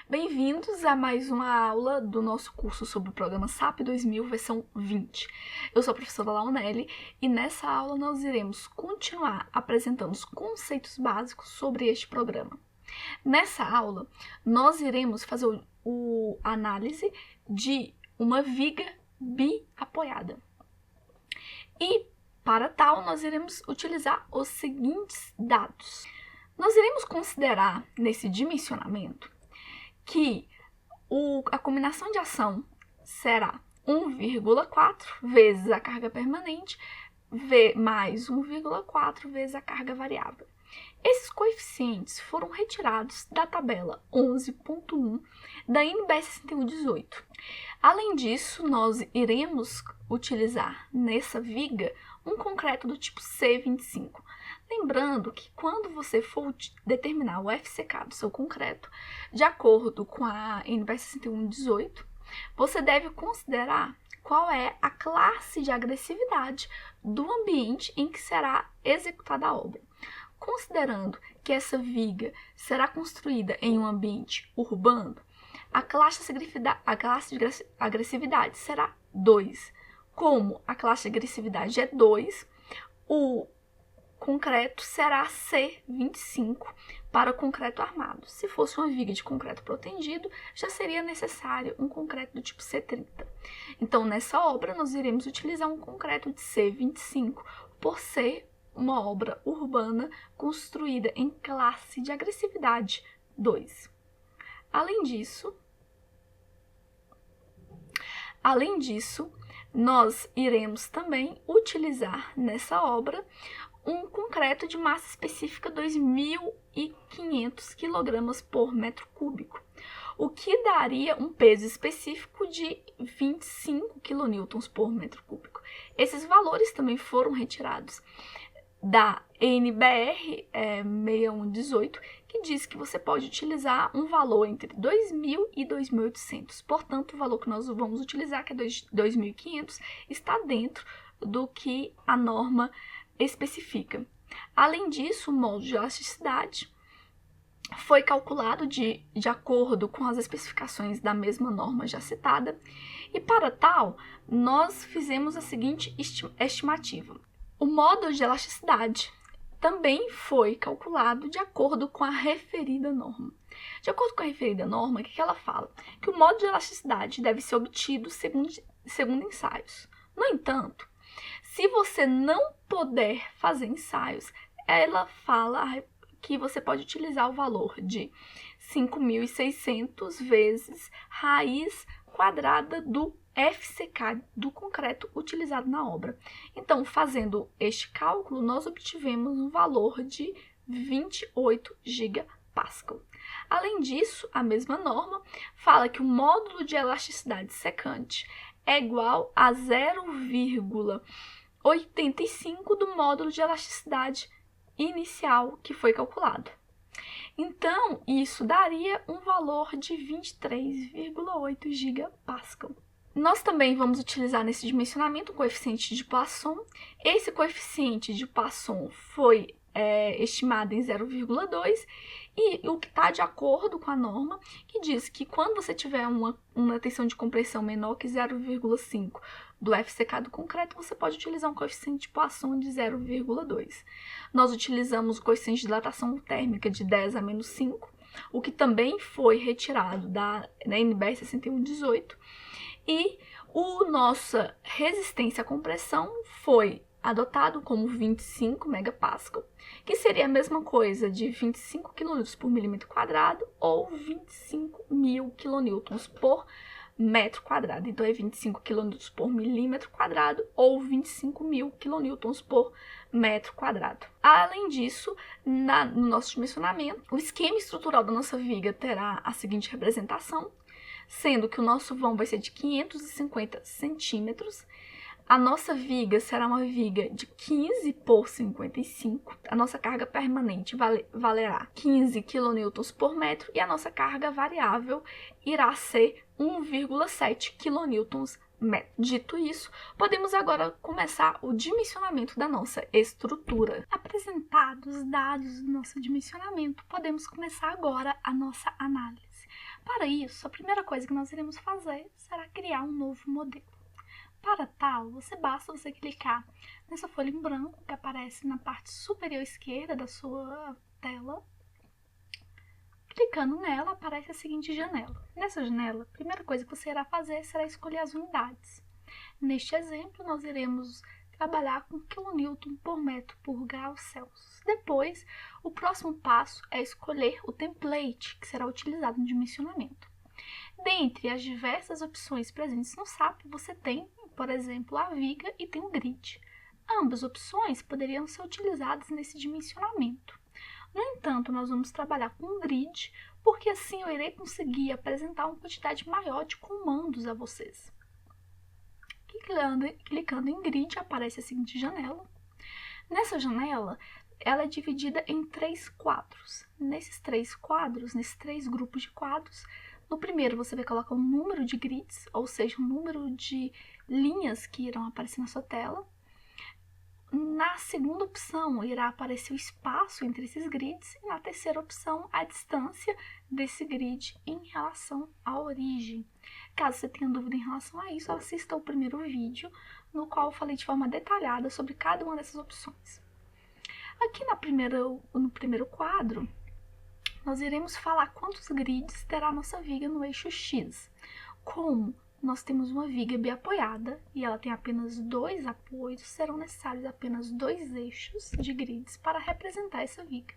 Bem-vindos a mais uma aula do nosso curso sobre o programa SAP 2000, versão 20. Eu sou a professora Launelli e nessa aula nós iremos continuar apresentando os conceitos básicos sobre este programa. Nessa aula, nós iremos fazer a análise de uma viga biapoiada. E, para tal, nós iremos utilizar os seguintes dados. Nós iremos considerar, nesse dimensionamento, que a combinação de ação será 1,4 vezes a carga permanente mais 1,4 vezes a carga variável. Esses coeficientes foram retirados da tabela 11.1 da NBR 6118. Além disso, nós iremos utilizar nessa viga um concreto do tipo C25. Lembrando que quando você for determinar o FCK do seu concreto, de acordo com a NBR 6118, você deve considerar qual é a classe de agressividade do ambiente em que será executada a obra. Considerando que essa viga será construída em um ambiente urbano, a classe de agressividade será 2. Como a classe de agressividade é 2, o concreto será C25 para o concreto armado. Se fosse uma viga de concreto protegido, já seria necessário um concreto do tipo C30. Então, nessa obra, nós iremos utilizar um concreto de C25 por ser uma obra urbana construída em classe de agressividade 2. Além disso, nós iremos também utilizar nessa obra um concreto de massa específica 2.500 kg por metro cúbico, o que daria um peso específico de 25 kN por metro cúbico. Esses valores também foram retirados da NBR 6118, que diz que você pode utilizar um valor entre 2.000 e 2.800. Portanto, o valor que nós vamos utilizar, que é 2.500, está dentro do que a norma especifica. Além disso, o módulo de elasticidade foi calculado de acordo com as especificações da mesma norma já citada, e para tal, nós fizemos a seguinte estimativa. O módulo de elasticidade também foi calculado de acordo com a referida norma. De acordo com a referida norma, o que ela fala? Que o módulo de elasticidade deve ser obtido segundo ensaios. No entanto, se você não puder fazer ensaios, ela fala que você pode utilizar o valor de 5.600 vezes raiz quadrada do FCK do concreto utilizado na obra. Então, fazendo este cálculo, nós obtivemos um valor de 28 gigapascal. Além disso, a mesma norma fala que o módulo de elasticidade secante é igual a 0,85 do módulo de elasticidade inicial que foi calculado. Então, isso daria um valor de 23,8 gigapascal. Nós também vamos utilizar nesse dimensionamento o coeficiente de Poisson. Esse coeficiente de Poisson foi estimado em 0,2 e o que está de acordo com a norma, que diz que quando você tiver uma tensão de compressão menor que 0,5 do FCK do concreto, você pode utilizar um coeficiente de Poisson de 0,2. Nós utilizamos o coeficiente de dilatação térmica de 10 a menos 5, o que também foi retirado da NBR 6118, e nossa resistência à compressão foi adotado como 25 megapascal, que seria a mesma coisa de 25 kN por milímetro quadrado ou 25.000 kN por metro quadrado. Então, é 25 kN por milímetro quadrado ou 25.000 kN por metro quadrado. Além disso, no nosso dimensionamento, o esquema estrutural da nossa viga terá a seguinte representação, sendo que o nosso vão vai ser de 550 centímetros. A nossa viga será uma viga de 15 por 55. A nossa carga permanente valerá 15 kN por metro e a nossa carga variável irá ser 1,7 kN metro. Dito isso, podemos agora começar o dimensionamento da nossa estrutura. Apresentados os dados do nosso dimensionamento, podemos começar agora a nossa análise. Para isso, a primeira coisa que nós iremos fazer será criar um novo modelo. Para tal, basta você clicar nessa folha em branco que aparece na parte superior esquerda da sua tela. Clicando nela, aparece a seguinte janela. Nessa janela, a primeira coisa que você irá fazer será escolher as unidades. Neste exemplo, nós iremos trabalhar com kN por metro por grau Celsius. Depois, o próximo passo é escolher o template que será utilizado no dimensionamento. Dentre as diversas opções presentes no SAP, você tem, por exemplo, a viga e tem o grid. Ambas opções poderiam ser utilizadas nesse dimensionamento. No entanto, nós vamos trabalhar com o grid, porque assim eu irei conseguir apresentar uma quantidade maior de comandos a vocês. Clicando em grid, aparece a seguinte janela. Nessa janela, ela é dividida em 3 quadros. Nesses 3 quadros, nesses 3 grupos de quadros, no primeiro você vai colocar o número de grids, ou seja, o número de linhas que irão aparecer na sua tela. Na segunda opção, irá aparecer o espaço entre esses grids. E na terceira opção, a distância desse grid em relação à origem. Caso você tenha dúvida em relação a isso, assista ao primeiro vídeo, no qual eu falei de forma detalhada sobre cada uma dessas opções. Aqui no primeiro quadro, nós iremos falar quantos grids terá a nossa viga no eixo X. Como nós temos uma viga biapoiada e ela tem apenas 2 apoios, serão necessários apenas 2 eixos de grids para representar essa viga.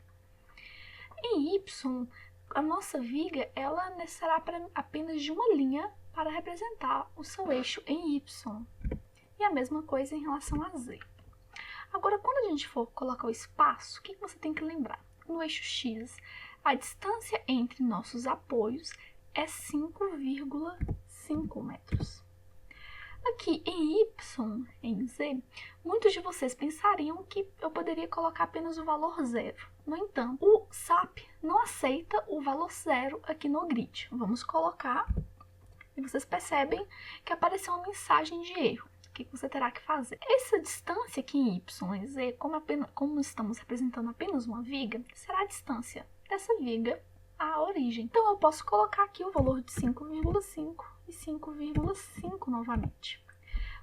Em Y, a nossa viga ela necessitará apenas de uma linha para representar o seu eixo em Y. E a mesma coisa em relação a Z. Agora, quando a gente for colocar o espaço, o que você tem que lembrar? No eixo X, a distância entre nossos apoios é 5,5 metros. Aqui em Y, em Z, muitos de vocês pensariam que eu poderia colocar apenas o valor 0. No entanto, o SAP não aceita o valor 0 aqui no grid. Vamos colocar e vocês percebem que apareceu uma mensagem de erro. O que você terá que fazer? Essa distância aqui em Y e Z, como estamos representando apenas uma viga, será a distância dessa viga à origem. Então, eu posso colocar aqui o valor de 5,5 e 5,5 novamente.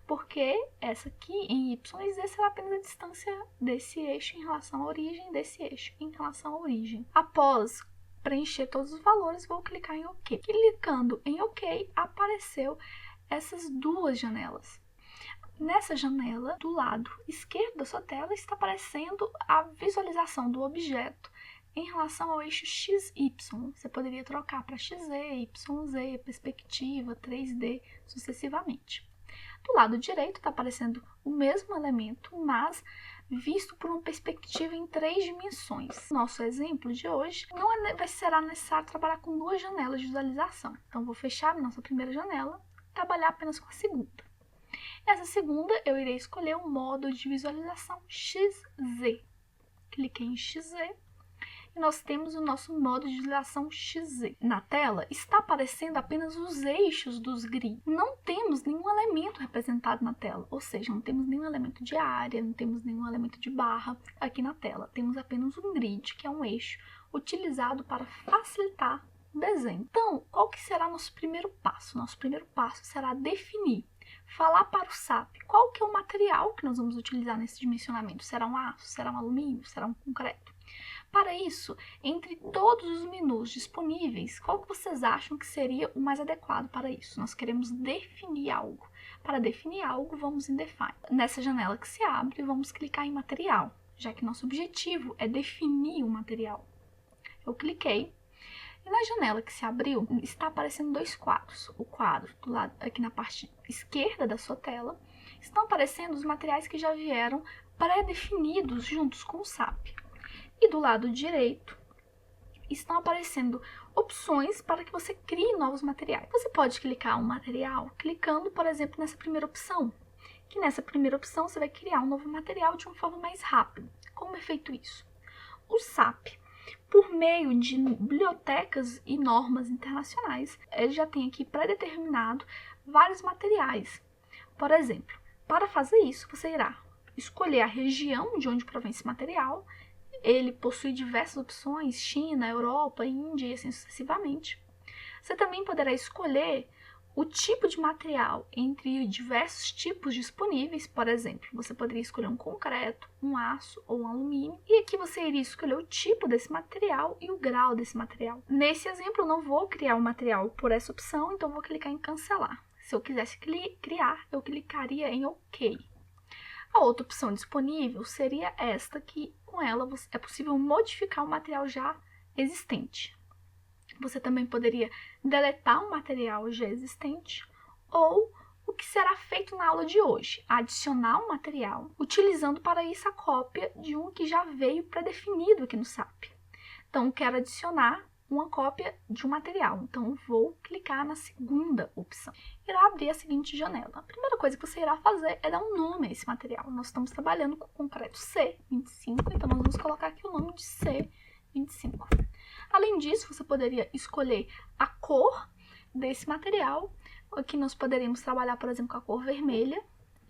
Porque essa aqui em Y e Z será apenas a distância desse eixo em relação à origem, desse eixo em relação à origem. Após preencher todos os valores, vou clicar em OK. Clicando em OK, apareceu essas duas janelas. Nessa janela, do lado esquerdo da sua tela, está aparecendo a visualização do objeto em relação ao eixo XY. Você poderia trocar para XZ, YZ, perspectiva, 3D, sucessivamente. Do lado direito está aparecendo o mesmo elemento, mas visto por uma perspectiva em 3 dimensões. Nosso exemplo de hoje não será necessário trabalhar com 2 janelas de visualização. Então, vou fechar a nossa primeira janela e trabalhar apenas com a segunda. Nessa segunda, eu irei escolher o modo de visualização XZ. Cliquei em XZ e nós temos o nosso modo de visualização XZ. Na tela, está aparecendo apenas os eixos dos grids. Não temos nenhum elemento representado na tela, ou seja, não temos nenhum elemento de área, não temos nenhum elemento de barra aqui na tela. Temos apenas um grid, que é um eixo utilizado para facilitar o desenho. Então, qual que será nosso primeiro passo? Nosso primeiro passo será definir, falar para o SAP qual que é o material que nós vamos utilizar nesse dimensionamento. Será um aço? Será um alumínio? Será um concreto? Para isso, entre todos os menus disponíveis, qual que vocês acham que seria o mais adequado para isso? Nós queremos definir algo. Para definir algo, vamos em Define. Nessa janela que se abre, vamos clicar em Material, já que nosso objetivo é definir o material. Eu cliquei. E na janela que se abriu, está aparecendo 2 quadros. O quadro do lado, aqui na parte esquerda da sua tela, estão aparecendo os materiais que já vieram pré-definidos juntos com o SAP. E do lado direito, estão aparecendo opções para que você crie novos materiais. Você pode clicar um material clicando, por exemplo, nessa primeira opção. Que nessa primeira opção você vai criar um novo material de uma forma mais rápida. Como é feito isso? O SAP, por meio de bibliotecas e normas internacionais, ele já tem aqui pré-determinado vários materiais. Por exemplo, para fazer isso, você irá escolher a região de onde provém esse material. Ele possui diversas opções, China, Europa, Índia e assim sucessivamente. Você também poderá escolher o tipo de material entre diversos tipos disponíveis. Por exemplo, você poderia escolher um concreto, um aço ou um alumínio, e aqui você iria escolher o tipo desse material e o grau desse material. Nesse exemplo, eu não vou criar um material por essa opção, então eu vou clicar em cancelar. Se eu quisesse criar, eu clicaria em OK. A outra opção disponível seria esta, que com ela é possível modificar o material já existente. Você também poderia deletar um material já existente, ou o que será feito na aula de hoje, adicionar um material, utilizando para isso a cópia de um que já veio pré-definido aqui no SAP. Então, quero adicionar uma cópia de um material, então vou clicar na segunda opção. Irá abrir a seguinte janela. A primeira coisa que você irá fazer é dar um nome a esse material. Nós estamos trabalhando com o concreto C25, então nós vamos colocar aqui o nome de C25. Além disso, você poderia escolher a cor desse material. Aqui nós poderíamos trabalhar, por exemplo, com a cor vermelha.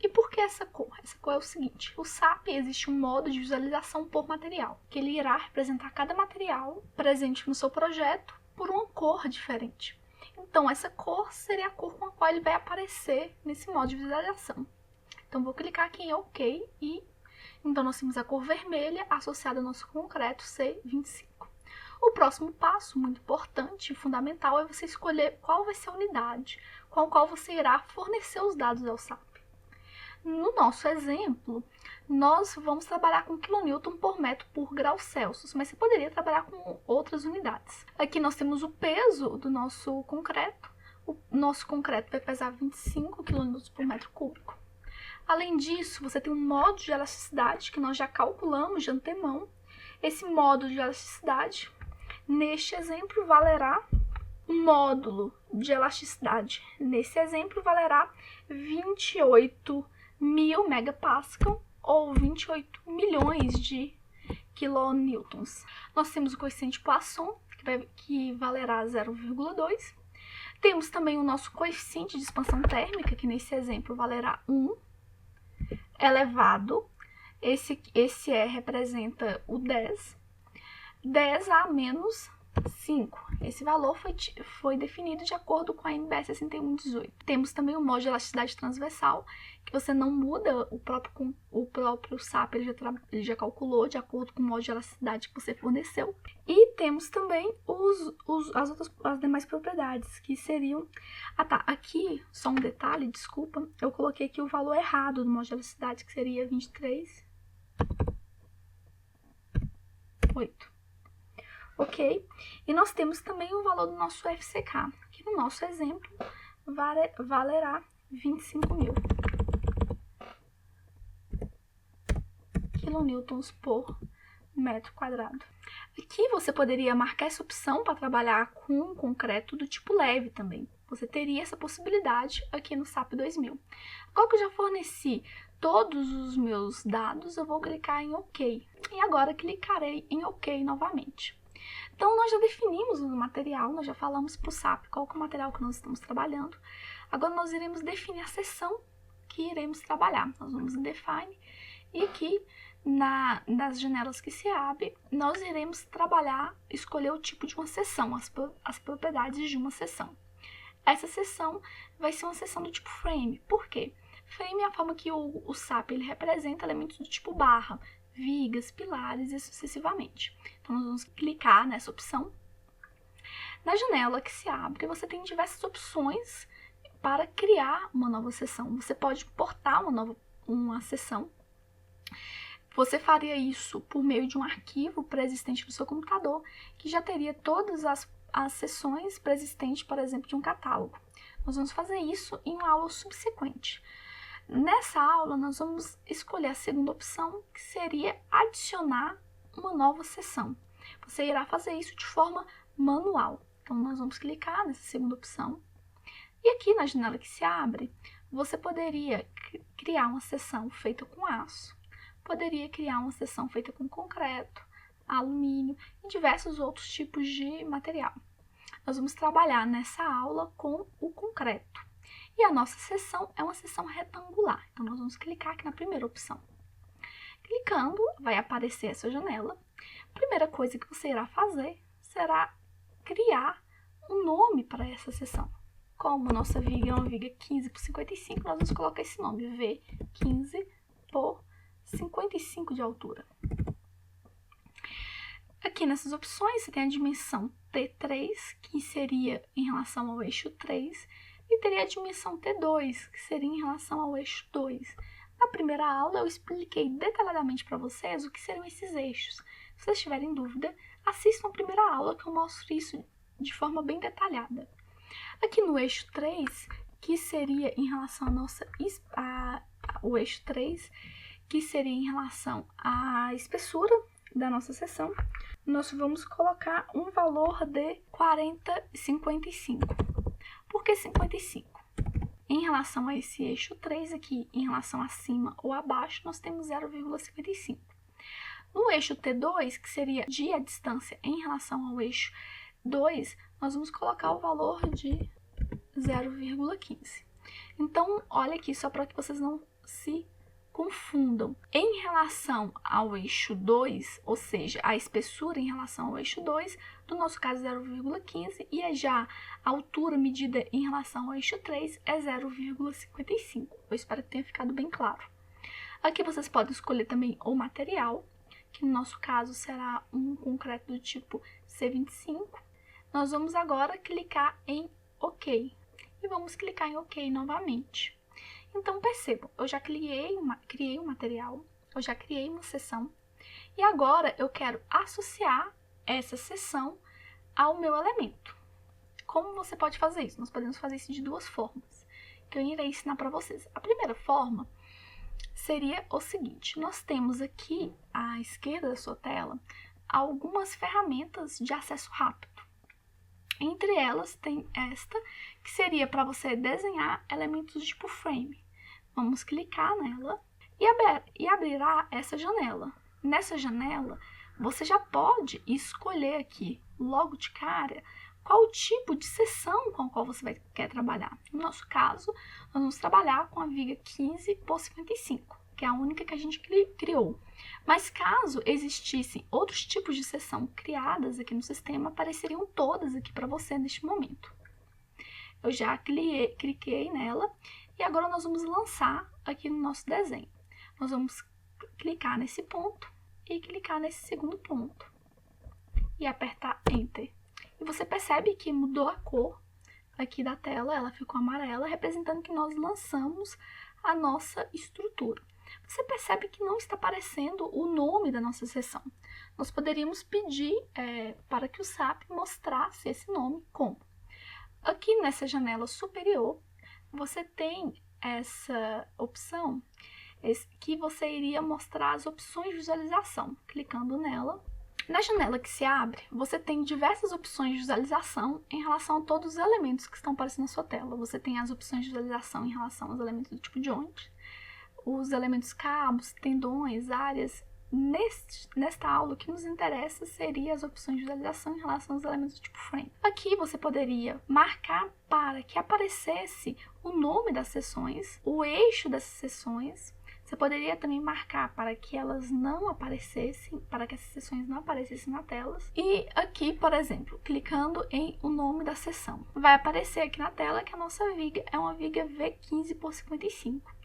E por que essa cor? Essa cor é o seguinte: o SAP existe um modo de visualização por material, que ele irá representar cada material presente no seu projeto por uma cor diferente. Então, essa cor seria a cor com a qual ele vai aparecer nesse modo de visualização. Então, vou clicar aqui em OK e então nós temos a cor vermelha associada ao nosso concreto C25. O próximo passo, muito importante e fundamental, é você escolher qual vai ser a unidade com a qual você irá fornecer os dados ao SAP. No nosso exemplo, nós vamos trabalhar com kN por metro por grau Celsius, mas você poderia trabalhar com outras unidades. Aqui nós temos o peso do nosso concreto. O nosso concreto vai pesar 25 kN por metro cúbico. Além disso, você tem um modo de elasticidade que nós já calculamos de antemão. Esse modo de elasticidade, neste exemplo, valerá um módulo de elasticidade. Nesse exemplo, valerá 28.000 megapascal ou 28 milhões de quilonewtons. Nós temos o coeficiente Poisson, que valerá 0,2. Temos também o nosso coeficiente de expansão térmica, que nesse exemplo valerá 1 elevado. Esse E representa o 10 a menos 5. Esse valor foi definido de acordo com a NBR 6118. Temos também o modo de elasticidade transversal, que você não muda, o próprio SAP ele já calculou de acordo com o modo de elasticidade que você forneceu. E temos também as demais propriedades, que seriam... Ah tá, aqui só um detalhe, desculpa, eu coloquei aqui o valor errado do modo de elasticidade, que seria 23,8. Ok? E nós temos também o valor do nosso FCK, que no nosso exemplo valerá 25.000 quilonewtons por metro quadrado. Aqui você poderia marcar essa opção para trabalhar com um concreto do tipo leve também. Você teria essa possibilidade aqui no SAP 2000. Agora que eu já forneci todos os meus dados, eu vou clicar em OK. E agora clicarei em OK novamente. Então, nós já definimos o material, nós já falamos para o SAP qual que é o material que nós estamos trabalhando. Agora, nós iremos definir a seção que iremos trabalhar. Nós vamos em Define e aqui, nas janelas que se abrem, nós iremos escolher o tipo de uma seção, as propriedades de uma seção. Essa seção vai ser uma seção do tipo Frame. Por quê? Frame é a forma que o SAP ele representa elementos do tipo barra, vigas, pilares e sucessivamente. Então, nós vamos clicar nessa opção. Na janela que se abre, você tem diversas opções para criar uma nova seção. Você pode importar uma seção. Você faria isso por meio de um arquivo pré-existente no seu computador, que já teria todas as seções pré-existentes, por exemplo, de um catálogo. Nós vamos fazer isso em uma aula subsequente. Nessa aula, nós vamos escolher a segunda opção, que seria adicionar uma nova seção. Você irá fazer isso de forma manual. Então, nós vamos clicar nessa segunda opção. E aqui na janela que se abre, você poderia criar uma seção feita com aço, poderia criar uma seção feita com concreto, alumínio e diversos outros tipos de material. Nós vamos trabalhar nessa aula com o concreto. E a nossa seção é uma seção retangular. Então, nós vamos clicar aqui na primeira opção. Clicando, vai aparecer essa janela. A primeira coisa que você irá fazer será criar um nome para essa seção. Como a nossa viga é uma viga 15 por 55, nós vamos colocar esse nome, V15 por 55 de altura. Aqui nessas opções você tem a dimensão T3, que seria em relação ao eixo 3, e teria a dimensão T2, que seria em relação ao eixo 2. Na primeira aula eu expliquei detalhadamente para vocês o que seriam esses eixos. Se vocês tiverem dúvida, assistam a primeira aula que eu mostro isso de forma bem detalhada. Aqui no eixo 3, que seria em relação o eixo 3, que seria em relação à espessura da nossa seção, nós vamos colocar um valor de 40,55. Por que 55? Em relação a esse eixo 3 aqui, em relação acima ou abaixo, nós temos 0,55. No eixo T2, que seria a distância em relação ao eixo 2, nós vamos colocar o valor de 0,15. Então, olha aqui, só para que vocês não se confundam. Em relação ao eixo 2, ou seja, a espessura em relação ao eixo 2, no nosso caso 0,15, e já a altura medida em relação ao eixo 3 é 0,55. Eu espero que tenha ficado bem claro. Aqui vocês podem escolher também o material, que no nosso caso será um concreto do tipo C25. Nós vamos agora clicar em OK. E vamos clicar em OK novamente. Então, percebam, eu já criei um material, eu já criei uma seção, e agora eu quero associar essa seção ao meu elemento. Como você pode fazer isso? Nós podemos fazer isso de duas formas, que eu irei ensinar para vocês. A primeira forma seria o seguinte: nós temos aqui à esquerda da sua tela algumas ferramentas de acesso rápido. Entre elas tem esta, que seria para você desenhar elementos do tipo frame. Vamos clicar nela e abrirá essa janela. Nessa janela, você já pode escolher aqui, logo de cara, qual o tipo de seção com a qual você quer trabalhar. No nosso caso, nós vamos trabalhar com a viga 15 por 55, que é a única que a gente criou. Mas caso existissem outros tipos de seção criadas aqui no sistema, apareceriam todas aqui para você neste momento. Eu já cliquei nela e agora nós vamos lançar aqui no nosso desenho. Nós vamos clicar nesse ponto e clicar nesse segundo ponto e apertar Enter. E você percebe que mudou a cor aqui da tela, ela ficou amarela, representando que nós lançamos a nossa estrutura. Você percebe que não está aparecendo o nome da nossa seção. Nós poderíamos pedir para que o SAP mostrasse esse nome como. Aqui nessa janela superior, você tem essa opção que você iria mostrar as opções de visualização. Clicando nela, na janela que se abre, você tem diversas opções de visualização em relação a todos os elementos que estão aparecendo na sua tela. Você tem as opções de visualização em relação aos elementos do tipo joint, os elementos cabos, tendões, áreas. Nesta aula, o que nos interessa seria as opções de visualização em relação aos elementos do tipo frame. Aqui você poderia marcar para que aparecesse o nome das seções, o eixo dessas seções. Você poderia também marcar para que elas não aparecessem, para que essas seções não aparecessem na tela. E aqui, por exemplo, clicando em o nome da seção, vai aparecer aqui na tela que a nossa viga é uma viga V15 por 55.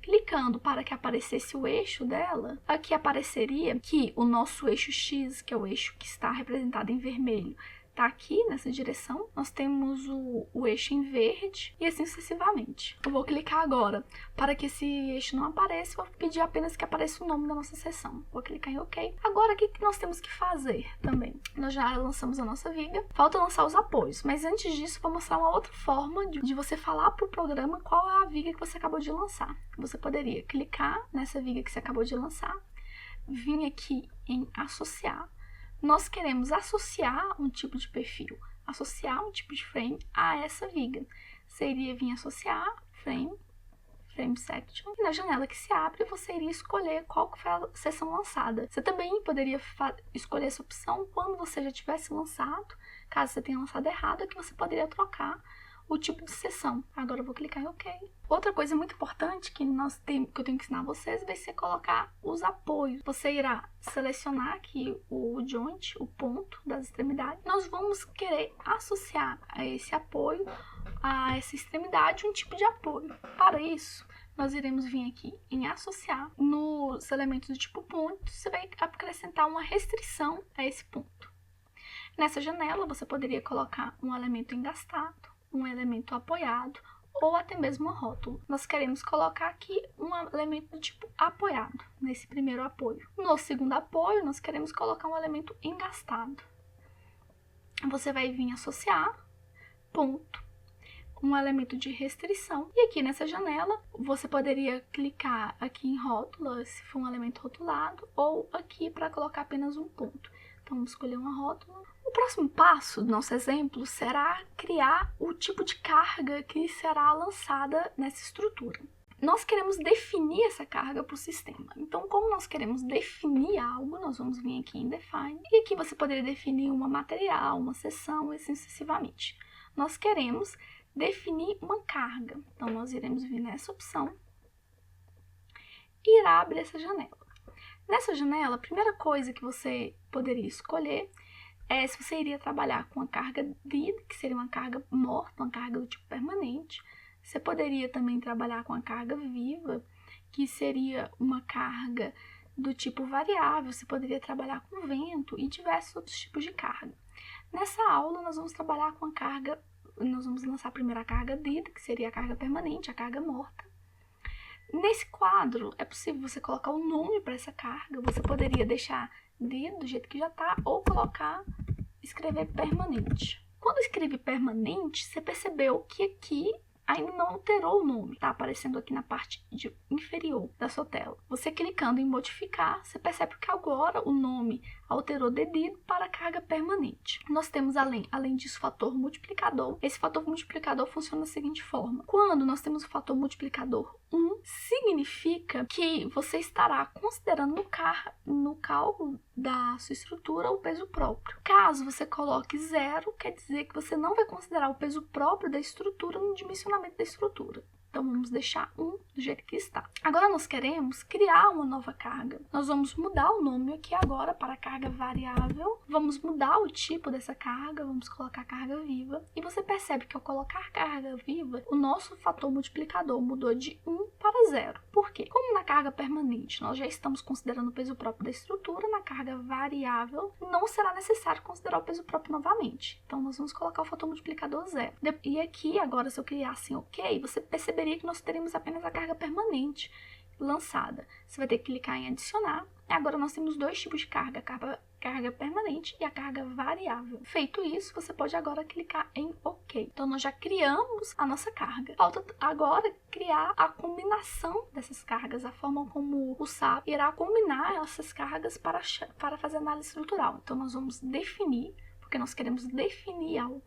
Clicando para que aparecesse o eixo dela, aqui apareceria que o nosso eixo X, que é o eixo que está representado em vermelho, está aqui nessa direção. Nós temos o eixo em verde e assim sucessivamente. Eu vou clicar agora para que esse eixo não apareça, vou pedir apenas que apareça o nome da nossa seção. Vou clicar em OK. Agora, o que nós temos que fazer também? Nós já lançamos a nossa viga, falta lançar os apoios, mas antes disso, vou mostrar uma outra forma de você falar para o programa qual é a viga que você acabou de lançar. Você poderia clicar nessa viga que você acabou de lançar, vir aqui em associar. Nós queremos associar um tipo de perfil, associar um tipo de frame a essa viga. Seria vir associar frame section, e na janela que se abre você iria escolher qual que foi a seção lançada. Você também poderia escolher essa opção quando você já tivesse lançado, caso você tenha lançado errado, que você poderia trocar o tipo de seção. Agora eu vou clicar em OK. Outra coisa muito importante que eu tenho que ensinar vocês vai ser colocar os apoios. Você irá selecionar aqui o joint, o ponto das extremidades. Nós vamos querer associar a esse apoio, a essa extremidade, um tipo de apoio. Para isso, nós iremos vir aqui em associar. Nos elementos do tipo ponto, você vai acrescentar uma restrição a esse ponto. Nessa janela, você poderia colocar um elemento engastado, um elemento apoiado ou até mesmo um rótulo. Nós queremos colocar aqui um elemento do tipo apoiado, nesse primeiro apoio. No segundo apoio, nós queremos colocar um elemento engastado. Você vai vir associar, ponto, um elemento de restrição. E aqui nessa janela, você poderia clicar aqui em rótula, se for um elemento rotulado, ou aqui para colocar apenas um ponto. Então, vamos escolher uma rótula. O próximo passo do nosso exemplo será criar o tipo de carga que será lançada nessa estrutura. Nós queremos definir essa carga para o sistema. Então, como nós queremos definir algo, nós vamos vir aqui em Define. E aqui você poderia definir uma material, uma seção, e assim sucessivamente. Nós queremos definir uma carga. Então, nós iremos vir nessa opção e irá abrir essa janela. Nessa janela, a primeira coisa que você poderia escolher é se você iria trabalhar com a carga did, que seria uma carga morta, uma carga do tipo permanente. Você poderia também trabalhar com a carga viva, que seria uma carga do tipo variável. Você poderia trabalhar com vento e diversos outros tipos de carga. Nessa aula, nós vamos trabalhar com a carga, nós vamos lançar primeiro a carga did, que seria a carga permanente, a carga morta. Nesse quadro, é possível você colocar um nome para essa carga. Você poderia deixar did do jeito que já está, ou escrever permanente. Quando escrevi permanente, você percebeu que aqui ainda não alterou o nome. Está aparecendo aqui na parte inferior da sua tela. Você clicando em modificar, você percebe que agora o nome alterou de did para carga permanente. Nós temos além disso o fator multiplicador. Esse fator multiplicador funciona da seguinte forma. Quando nós temos o fator multiplicador 1, significa que você estará considerando no cálculo da sua estrutura o peso próprio. Caso você coloque 0, quer dizer que você não vai considerar o peso próprio da estrutura no dimensionamento da estrutura. Então, vamos deixar 1 do jeito que está. Agora, nós queremos criar uma nova carga. Nós vamos mudar o nome aqui agora para carga variável. Vamos mudar o tipo dessa carga, vamos colocar carga viva. E você percebe que ao colocar carga viva, o nosso fator multiplicador mudou de 1 para 0. Por quê? Como na carga permanente nós já estamos considerando o peso próprio da estrutura, na carga variável não será necessário considerar o peso próprio novamente. Então, nós vamos colocar o fator multiplicador 0. E aqui, agora, se eu criar assim, OK, você perceberia que nós teremos apenas a carga permanente lançada. Você vai ter que clicar em adicionar. Agora nós temos dois tipos de carga, a carga permanente e a carga variável. Feito isso, você pode agora clicar em OK. Então, nós já criamos a nossa carga. Falta agora criar a combinação dessas cargas, a forma como o SAP irá combinar essas cargas para fazer análise estrutural. Então, nós vamos definir, porque nós queremos definir algo.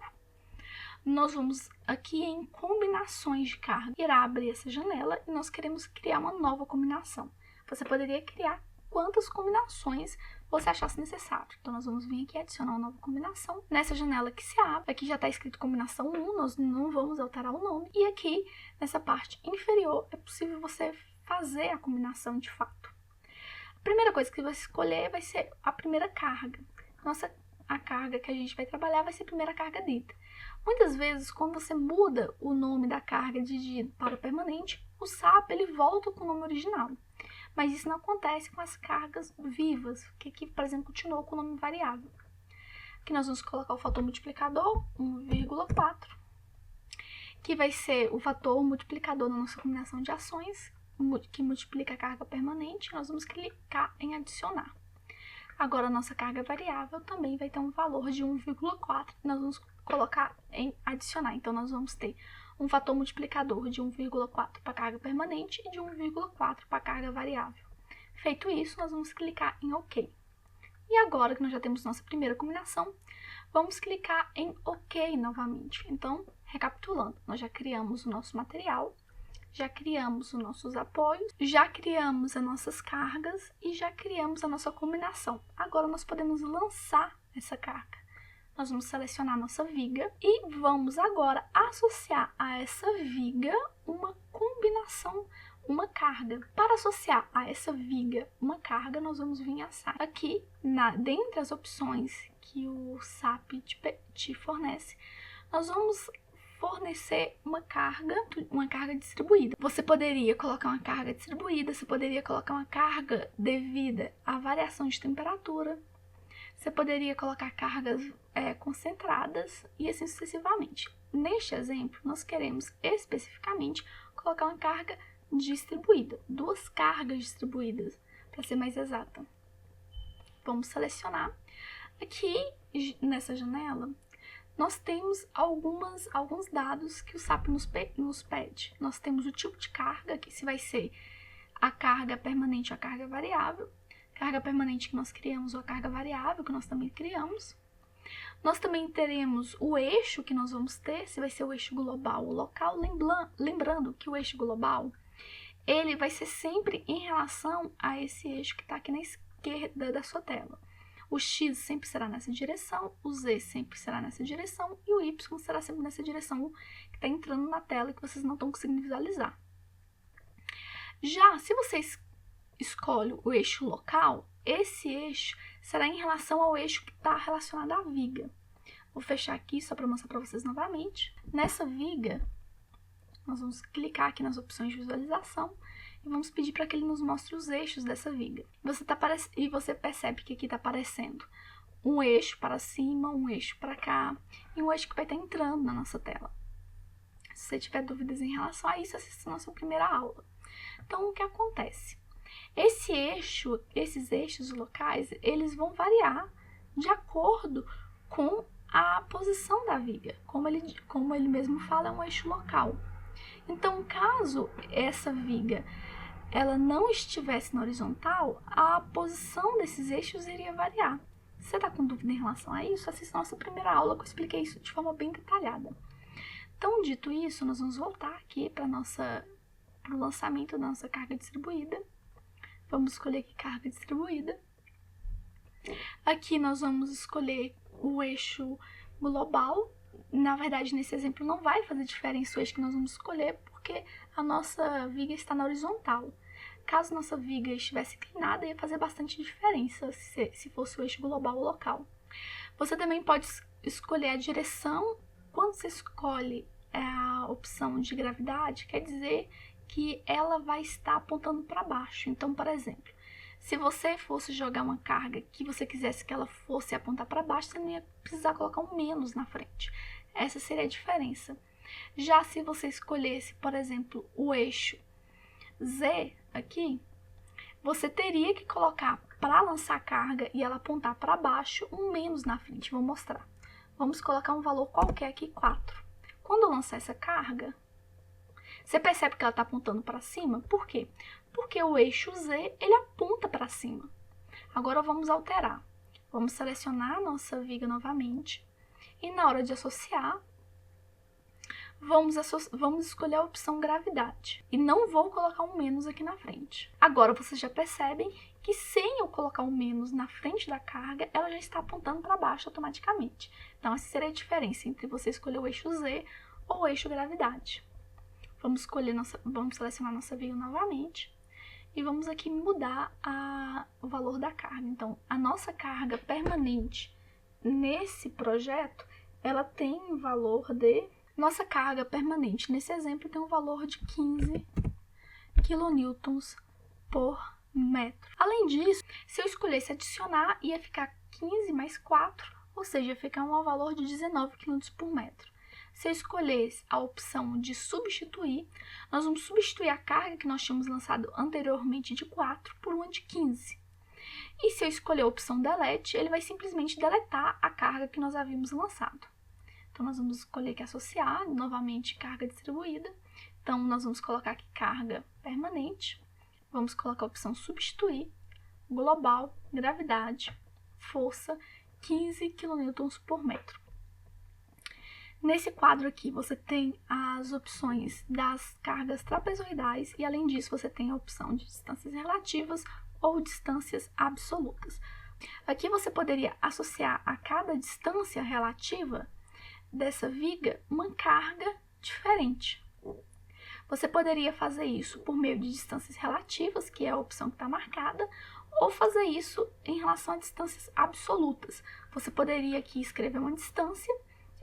Nós vamos aqui em combinações de carga. Irá abrir essa janela e nós queremos criar uma nova combinação. Você poderia criar quantas combinações você achasse necessário. Então, nós vamos vir aqui e adicionar uma nova combinação. Nessa janela que se abre, aqui já está escrito combinação 1, nós não vamos alterar o nome. E aqui, nessa parte inferior, é possível você fazer a combinação de fato. A primeira coisa que você vai escolher vai ser a primeira carga. A carga que a gente vai trabalhar vai ser a primeira carga dita. Muitas vezes, quando você muda o nome da carga de did para permanente, o SAP ele volta com o nome original. Mas isso não acontece com as cargas vivas, que aqui, por exemplo, continuou com o nome variável. Aqui nós vamos colocar o fator multiplicador, 1,4, que vai ser o fator multiplicador na nossa combinação de ações, que multiplica a carga permanente. Nós vamos clicar em adicionar. Agora, a nossa carga variável também vai ter um valor de 1,4, que nós vamos colocar em adicionar. Então, nós vamos ter um fator multiplicador de 1,4 para a carga permanente e de 1,4 para a carga variável. Feito isso, nós vamos clicar em OK. E agora que nós já temos nossa primeira combinação, vamos clicar em OK novamente. Então, recapitulando, nós já criamos o nosso material, já criamos os nossos apoios, já criamos as nossas cargas e já criamos a nossa combinação. Agora nós podemos lançar essa carga. nós vamos selecionar a nossa viga e vamos agora associar a essa viga uma combinação, uma carga. Para associar a essa viga uma carga, nós vamos vir assar aqui, dentre as opções que o SAP te fornece, nós vamos fornecer uma carga distribuída. Você poderia colocar uma carga distribuída, você poderia colocar uma carga devida à variação de temperatura, você poderia colocar cargas concentradas e assim sucessivamente. Neste exemplo, nós queremos especificamente colocar uma carga distribuída, 2 cargas distribuídas, para ser mais exata. Vamos selecionar. Aqui, nessa janela, nós temos alguns dados que o SAP nos pede. Nós temos o tipo de carga, que se vai ser a carga permanente ou a carga variável. Carga permanente que nós criamos ou a carga variável que nós também criamos. Nós também teremos o eixo que nós vamos ter, se vai ser o eixo global ou local. Lembrando que o eixo global, ele vai ser sempre em relação a esse eixo que está aqui na esquerda da sua tela. O X sempre será nessa direção, o Z sempre será nessa direção e o Y será sempre nessa direção que está entrando na tela e que vocês não estão conseguindo visualizar. Já se vocês escolhem o eixo local, esse eixo será em relação ao eixo que está relacionado à viga. Vou fechar aqui só para mostrar para vocês novamente. Nessa viga, nós vamos clicar aqui nas opções de visualização e vamos pedir para que ele nos mostre os eixos dessa viga. E você percebe que aqui está aparecendo um eixo para cima, um eixo para cá e um eixo que vai estar entrando na nossa tela. Se você tiver dúvidas em relação a isso, assista a nossa primeira aula. Então, o que acontece? Esses eixos locais, eles vão variar de acordo com a posição da viga. Como ele mesmo fala, é um eixo local. Então, caso essa viga ela não estivesse na horizontal, a posição desses eixos iria variar. Se você está com dúvida em relação a isso, assista a nossa primeira aula que eu expliquei isso de forma bem detalhada. Então, dito isso, nós vamos voltar aqui para o lançamento da nossa carga distribuída. Vamos escolher aqui carga distribuída. Aqui nós vamos escolher o eixo global. Na verdade, nesse exemplo não vai fazer diferença o eixo que nós vamos escolher, porque a nossa viga está na horizontal. Caso nossa viga estivesse inclinada, ia fazer bastante diferença se fosse o eixo global ou local. Você também pode escolher a direção. Quando você escolhe a opção de gravidade, quer dizer que ela vai estar apontando para baixo. Então, por exemplo, se você fosse jogar uma carga que você quisesse que ela fosse apontar para baixo, você não ia precisar colocar um menos na frente. Essa seria a diferença. Já se você escolhesse, por exemplo, o eixo Z aqui, você teria que colocar para lançar a carga e ela apontar para baixo um menos na frente. Vou mostrar. Vamos colocar um valor qualquer aqui, 4. Quando eu lançar essa carga, você percebe que ela está apontando para cima? Por quê? Porque o eixo Z, ele aponta para cima. Agora vamos alterar. Vamos selecionar a nossa viga novamente. E na hora de associar, vamos escolher a opção gravidade. E não vou colocar um menos aqui na frente. Agora vocês já percebem que sem eu colocar um menos na frente da carga, ela já está apontando para baixo automaticamente. Então essa seria a diferença entre você escolher o eixo Z ou o eixo gravidade. Vamos selecionar nossa viga novamente. E vamos aqui mudar o valor da carga. Então, a nossa carga permanente nesse projeto, ela tem um valor de... Nossa carga permanente nesse exemplo tem um valor de 15 kN por metro. Além disso, se eu escolhesse adicionar, ia ficar 15 mais 4, ou seja, ia ficar um valor de 19 kN por metro. Se eu escolhesse a opção de substituir, nós vamos substituir a carga que nós tínhamos lançado anteriormente de 4 por uma de 15. E se eu escolher a opção delete, ele vai simplesmente deletar a carga que nós havíamos lançado. Então, nós vamos escolher aqui associar, novamente carga distribuída. Então, nós vamos colocar aqui carga permanente. Vamos colocar a opção substituir, global, gravidade, força, 15 kN por metro. Nesse quadro aqui, você tem as opções das cargas trapezoidais e, além disso, você tem a opção de distâncias relativas ou distâncias absolutas. Aqui você poderia associar a cada distância relativa dessa viga uma carga diferente. Você poderia fazer isso por meio de distâncias relativas, que é a opção que está marcada, ou fazer isso em relação a distâncias absolutas. Você poderia aqui escrever uma distância,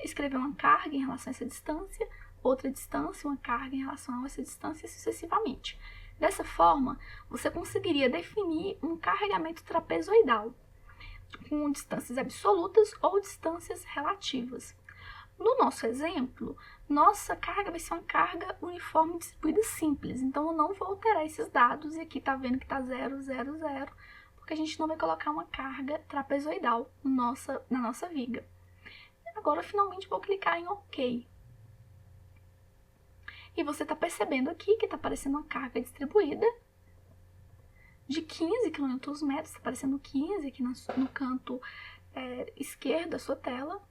escrever uma carga em relação a essa distância, outra distância, uma carga em relação a essa distância, sucessivamente. Dessa forma, você conseguiria definir um carregamento trapezoidal, com distâncias absolutas ou distâncias relativas. No nosso exemplo, nossa carga vai ser uma carga uniforme distribuída simples, então eu não vou alterar esses dados, e aqui tá vendo que tá 0, 0, 0, porque a gente não vai colocar uma carga trapezoidal na nossa viga. Agora, finalmente, vou clicar em OK. E você tá percebendo aqui que tá aparecendo uma carga distribuída de 15 km, tá aparecendo 15 aqui no canto esquerdo da sua tela,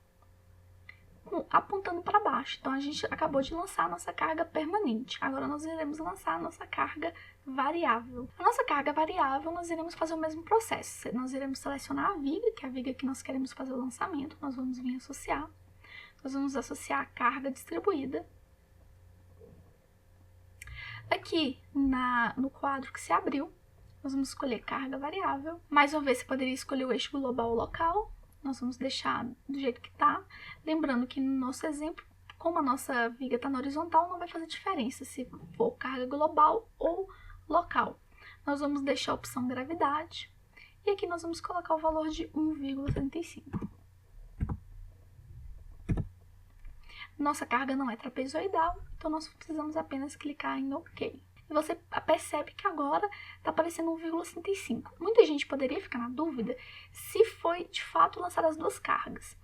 apontando para baixo. Então, a gente acabou de lançar a nossa carga permanente. Agora, nós iremos lançar a nossa carga variável. A nossa carga variável, nós iremos fazer o mesmo processo. Nós iremos selecionar a viga, que é a viga que nós queremos fazer o lançamento. Nós vamos vir associar. Nós vamos associar a carga distribuída. Aqui, no quadro que se abriu, nós vamos escolher carga variável. Mais uma vez, você poderia escolher o eixo global ou local. Nós vamos deixar do jeito que está. Lembrando que no nosso exemplo, como a nossa viga está na horizontal, não vai fazer diferença se for carga global ou local. Nós vamos deixar a opção gravidade. E aqui nós vamos colocar o valor de 1,35. Nossa carga não é trapezoidal, então nós precisamos apenas clicar em OK. E você percebe que agora está aparecendo 1,65. Muita gente poderia ficar na dúvida se foi de fato lançada as duas cargas.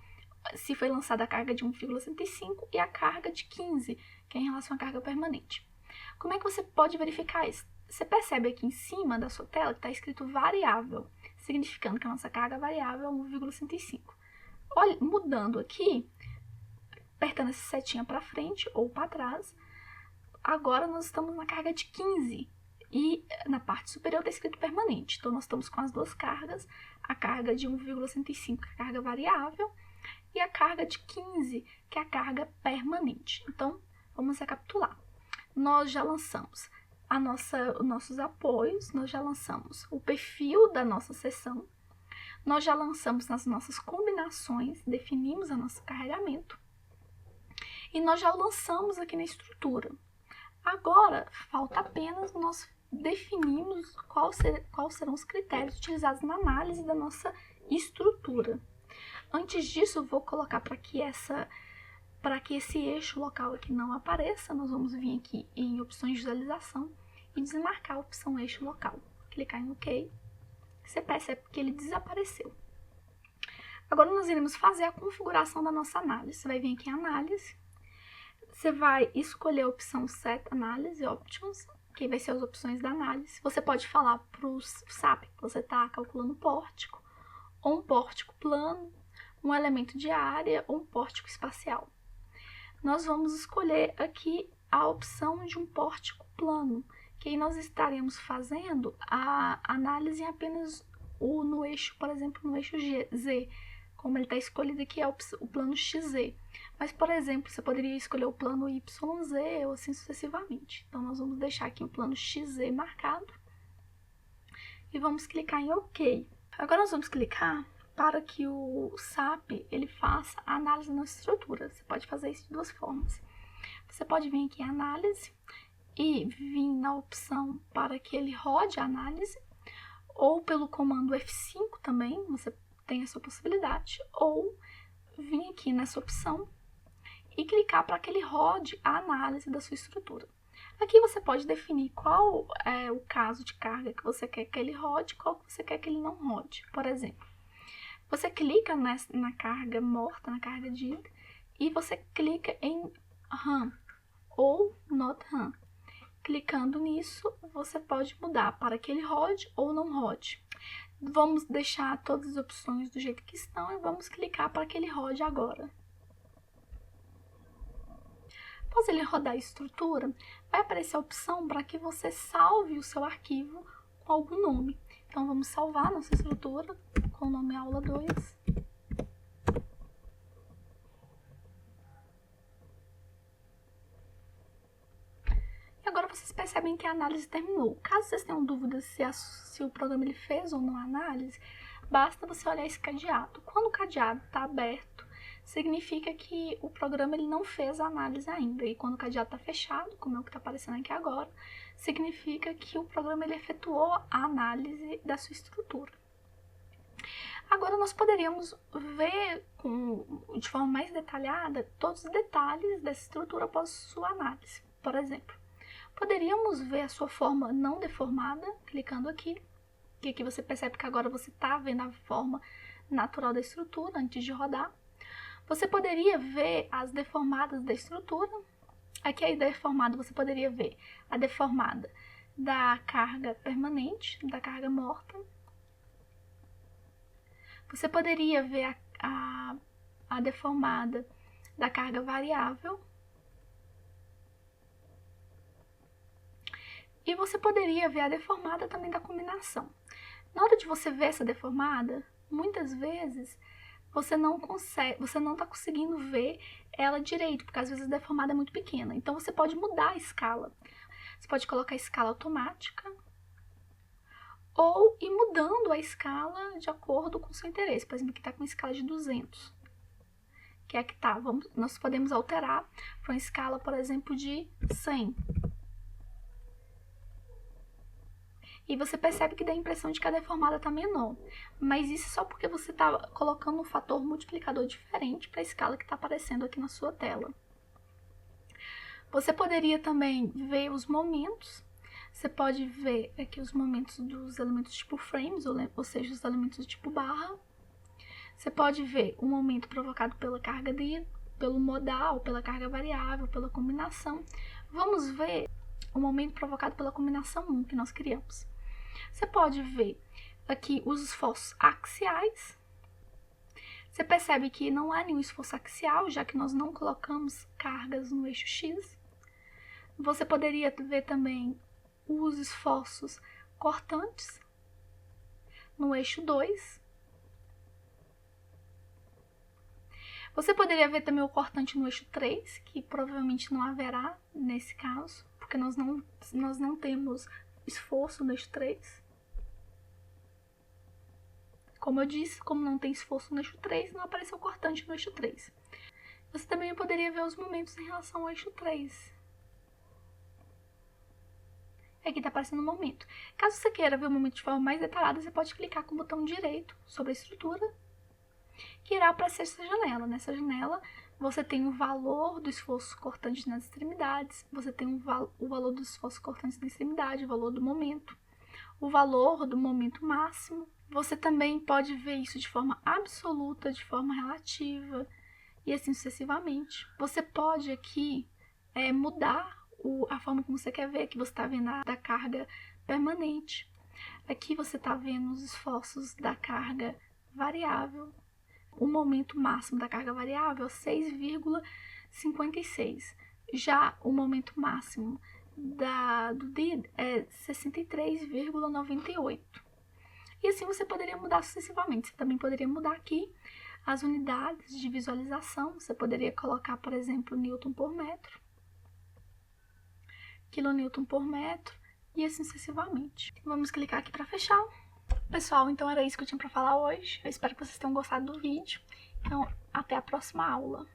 Se foi lançada a carga de 1,65 e a carga de 15, que é em relação à carga permanente. Como é que você pode verificar isso? Você percebe aqui em cima da sua tela que está escrito variável, significando que a nossa carga variável é 1,65. Olha, mudando aqui, apertando essa setinha para frente ou para trás, agora nós estamos na carga de 15 e na parte superior está escrito permanente. Então, nós estamos com as duas cargas, a carga de 1,65, que é a carga variável, e a carga de 15, que é a carga permanente. Então, vamos recapitular. Nós já lançamos os nossos apoios, nós já lançamos o perfil da nossa seção, nós já lançamos as nossas combinações, definimos o nosso carregamento, e nós já lançamos aqui na estrutura. Agora, falta apenas nós definirmos quais serão os critérios utilizados na análise da nossa estrutura. Antes disso, eu vou colocar para que esse eixo local aqui não apareça, nós vamos vir aqui em opções de visualização e desmarcar a opção eixo local. Clicar em OK, você percebe que ele desapareceu. Agora nós iremos fazer a configuração da nossa análise. Você vai vir aqui em análise, você vai escolher a opção Set Analysis Options, que vai ser as opções da análise. Você pode falar para o SAP que você está calculando pórtico, ou um pórtico plano, um elemento de área ou um pórtico espacial. Nós vamos escolher aqui a opção de um pórtico plano, que aí nós estaremos fazendo a análise em apenas no eixo, por exemplo, no eixo Z, como ele está escolhido aqui é o plano XZ. Mas, por exemplo, você poderia escolher o plano YZ ou assim sucessivamente. Então, nós vamos deixar aqui o plano XZ marcado e vamos clicar em OK. Agora, nós vamos clicar para que o SAP ele faça a análise da nossa estrutura. Você pode fazer isso de duas formas. Você pode vir aqui em análise e vir na opção para que ele rode a análise, ou pelo comando F5 também, você tem essa possibilidade, ou vir aqui nessa opção e clicar para que ele rode a análise da sua estrutura. Aqui você pode definir qual é o caso de carga que você quer que ele rode, qual que você quer que ele não rode. Por exemplo, você clica na carga morta, na carga de e você clica em Run ou Not Run. Clicando nisso, você pode mudar para que ele rode ou não rode. Vamos deixar todas as opções do jeito que estão e vamos clicar para que ele rode agora. Após ele rodar a estrutura, vai aparecer a opção para que você salve o seu arquivo com algum nome. Então, vamos salvar nossa estrutura com o nome aula 2. E agora vocês percebem que a análise terminou. Caso vocês tenham dúvidas se o programa ele fez ou não a análise, basta você olhar esse cadeado. Quando o cadeado está aberto, significa que o programa ele não fez a análise ainda. E quando o cadeado está fechado, como é o que está aparecendo aqui agora, significa que o programa ele efetuou a análise da sua estrutura. Agora nós poderíamos ver de forma mais detalhada todos os detalhes dessa estrutura após sua análise. Por exemplo, poderíamos ver a sua forma não deformada, clicando aqui, que aqui você percebe que agora você está vendo a forma natural da estrutura antes de rodar. Você poderia ver as deformadas da estrutura. Aqui a deformada você poderia ver a deformada da carga permanente, da carga morta. Você poderia ver a deformada da carga variável. E você poderia ver a deformada também da combinação. Na hora de você ver essa deformada, muitas vezes você não está conseguindo ver ela direito, porque às vezes a deformada é muito pequena. Então você pode mudar a escala. Você pode colocar a escala automática ou ir mudando a escala de acordo com o seu interesse. Por exemplo, aqui está com uma escala de 200, que é a que está. Nós podemos alterar para uma escala, por exemplo, de 100. E você percebe que dá a impressão de que a deformada está menor. Mas isso é só porque você está colocando um fator multiplicador diferente para a escala que está aparecendo aqui na sua tela. Você poderia também ver os momentos. Você pode ver aqui os momentos dos elementos tipo frames, ou seja, os elementos do tipo barra. Você pode ver o momento provocado pela carga pelo modal, pela carga variável, pela combinação. Vamos ver o momento provocado pela combinação 1 que nós criamos. Você pode ver aqui os esforços axiais. Você percebe que não há nenhum esforço axial, já que nós não colocamos cargas no eixo X. Você poderia ver também os esforços cortantes no eixo 2. Você poderia ver também o cortante no eixo 3, que provavelmente não haverá nesse caso, porque nós não temos esforço no eixo 3. Como eu disse, como não tem esforço no eixo 3, não apareceu cortante no eixo 3. Você também poderia ver os momentos em relação ao eixo 3. Aqui está aparecendo o momento. Caso você queira ver o momento de forma mais detalhada, você pode clicar com o botão direito sobre a estrutura, que irá aparecer essa janela. Nessa janela, você tem o valor do esforço cortante nas extremidades, você tem o valor do esforço cortante na extremidade, o valor do momento máximo. Você também pode ver isso de forma absoluta, de forma relativa, e assim sucessivamente. Você pode aqui mudar a forma como você quer ver. Aqui você está vendo a da carga permanente. Aqui você está vendo os esforços da carga variável. O momento máximo da carga variável é 6,56. Já o momento máximo do DID é 63,98. E assim você poderia mudar sucessivamente. Você também poderia mudar aqui as unidades de visualização. Você poderia colocar, por exemplo, Newton por metro, quilonewton por metro e assim sucessivamente. Vamos clicar aqui para fechar. Pessoal, então era isso que eu tinha para falar hoje. Eu espero que vocês tenham gostado do vídeo. Então, até a próxima aula.